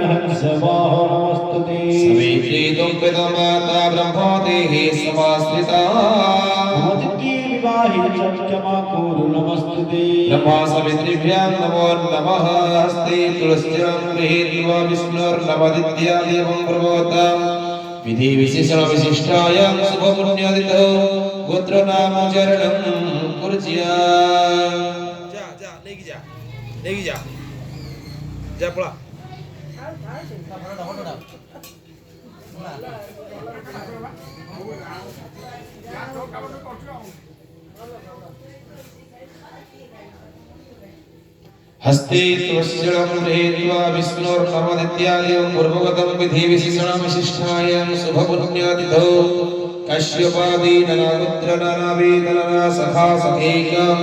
हंसवाहो नमस्तुते सवित्री तुम माता ब्रह्मोदेहि समाश्रिता नमस्ते विवाहि चक्षमा कुरु नमस्तुते ब्रह्मा सवितृभ्यां नमो नमः हस्ते तुलस्यां गृहीत्वा विष्णुर्नमदित्या देवं प्रभोतां विधि विशेषण विशिष्टायां शुभ पुण्यदितो गोत्र नाम चरणं कुर्ज्या जा जा लेगी जा जा पड़ा हस्ते तुलस्यं गृहीत्वा विष्णुर्नमदित्यादिं पूर्वगतं विधि विशेषणं विशिष्टायां शुभपुण्यादितो कश्यपादीननागोत्रनानावेदनना सखा सखैकं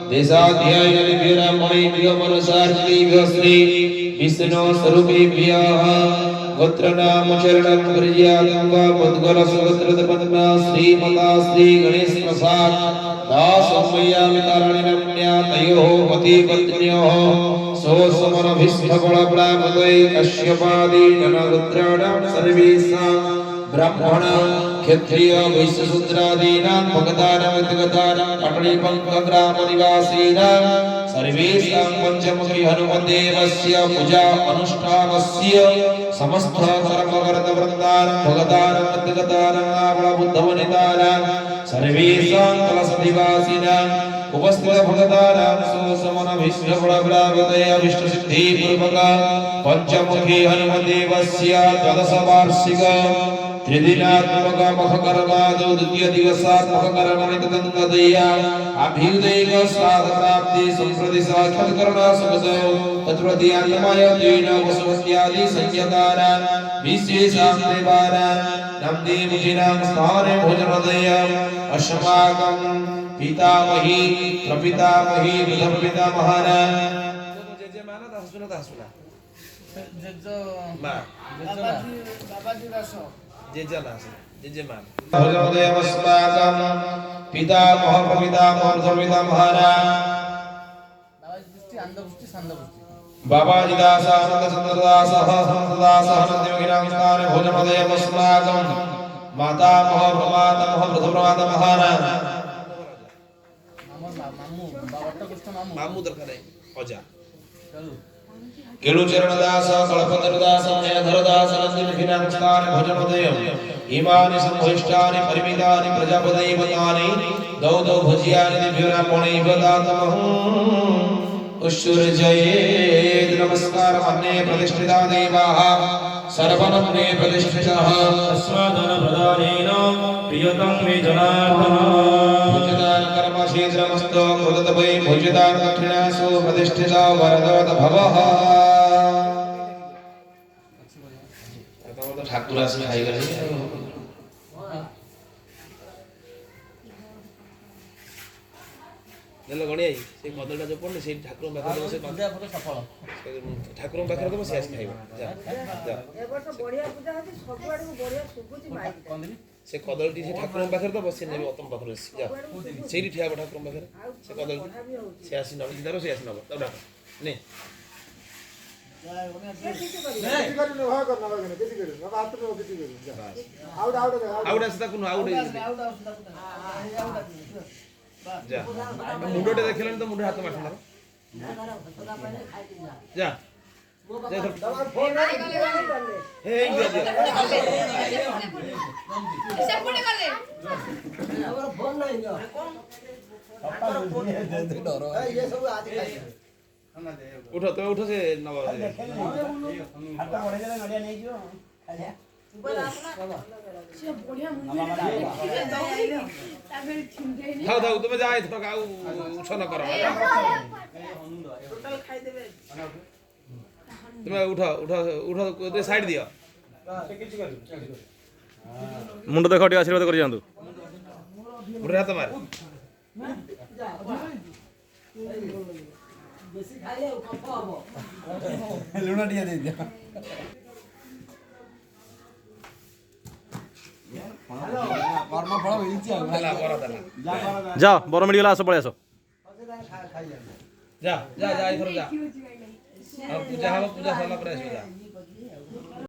देशाध्यायनिभिरामणिभ्यो मनुसार्थिभ्यो श्री विष्णुस्वरूपेभ्यः गोत्रनामचरणं कुर्यातं वा मुद्गलसुगोत्रतपन्ना श्रीमता श्रीगणेशप्रसाद दासमय्यामि तारणिरम्या तयोः पतिपत्न्योः सोऽसमनभिष्ठफलप्राप्तये कश्यपादीननागोत्राणां सर्वेषां ब्राह्मण क्षत्रिय वैश्यशूद्रादीनां भगतानां विद्गतानां पटलीपङ्कग्रामनिवासीनां सर्वेषां पञ्चमुखी हनुमदेवस्य पूजा अनुष्ठानस्य समस्त कर्मकर्तवृन्दानां भगतानां विद्गतानां आवलबुद्धवनितानां सर्वेषां कलशनिवासिनां उपस्थित भगतानां सुसमनभिष्ठफलप्राप्तये अभीष्टसिद्धिपूर्वक पञ्चमुखी हनुमदेवस्य द्वादशवार्षिक त्रिदिनात्मक मखकर्मादौ द्वितीय दिवसात्मक कर्मणि तदन्तदया अभ्युदयक साध प्राप्ति संप्रति साक्षात्करणा सुखदौ तत्प्रतियान्तमय द्वेन वसुमत्यादि संयतानां विशेषां देवानां नन्दिमुखिनां स्थाने भोजनोदयम् अस्माकं पितामही प्रपितामही वृद्धपितामहानां भोजोदयमस्माकं पितामह प्रपितामह वृद्धपितामहानां बाबाजी दास आनंद चंद्र दास हंसदास आनंदयोगिनां स्थाने भोजनोदयमस्माकं मातामह प्रमातामह वृद्धप्रमातामहानां मामू दरकार है अजा केलुचरण दास कल्पतरु दास नयधर दास नंदिमुखिनां स्थाने भोजनोदयम् इमानि संभुष्टानि परिमितानि प्रजापतिवतानि दौ दौ भुज्यानि दिव्यब्राह्मणैः दातमहम् उषुर्जयेत् नमस्कार मन्ये प्रतिष्ठिता देवाः सर्वनम्ने प्रतिष्ठितः अस्मादन प्रदानेन प्रियतं मे जनार्दन भुजदान कर्म शीघ्रमस्तु कृतत वै भुजदान दक्षिणासु प्रतिष्ठिता वरदवत भवः ठाकुर आसी खाइगले नेलो गणी आई से कदलटा जो पड़ले से ठाकुर पाखर से पूजा फल सफल ठाकुर पाखर दबो से आसी खाइबो जा जा ए वर्ष बढ़िया पूजा होती सब आडू बढ़िया सुबुची माइक से कदलटी से ठाकुर पाखर दबो से नेबे अतम पाखर जा सेठी ठिया ठाकुर पाखर से कदल से आसी नबो जिदारो से आसी नबो तब डाक ने मुंडोटे देखिलानी तो मुंडे हाथ मार जा हे उठो तो उठो से नवा थाउ थाउ तुम जाए थोड़ा आउ उछन करो तुम उठो उठो उठो दे साइड दियो मुंड देखो टे आशीर्वाद कर जांदु मुंड हाथ मार बेसी खाइले कफ हबो लुणा टिया दे दियो जाओ बर मेडिकल आस पड़े आस जा जा जा इधर जा पूजा हम पूजा साला पर आस जा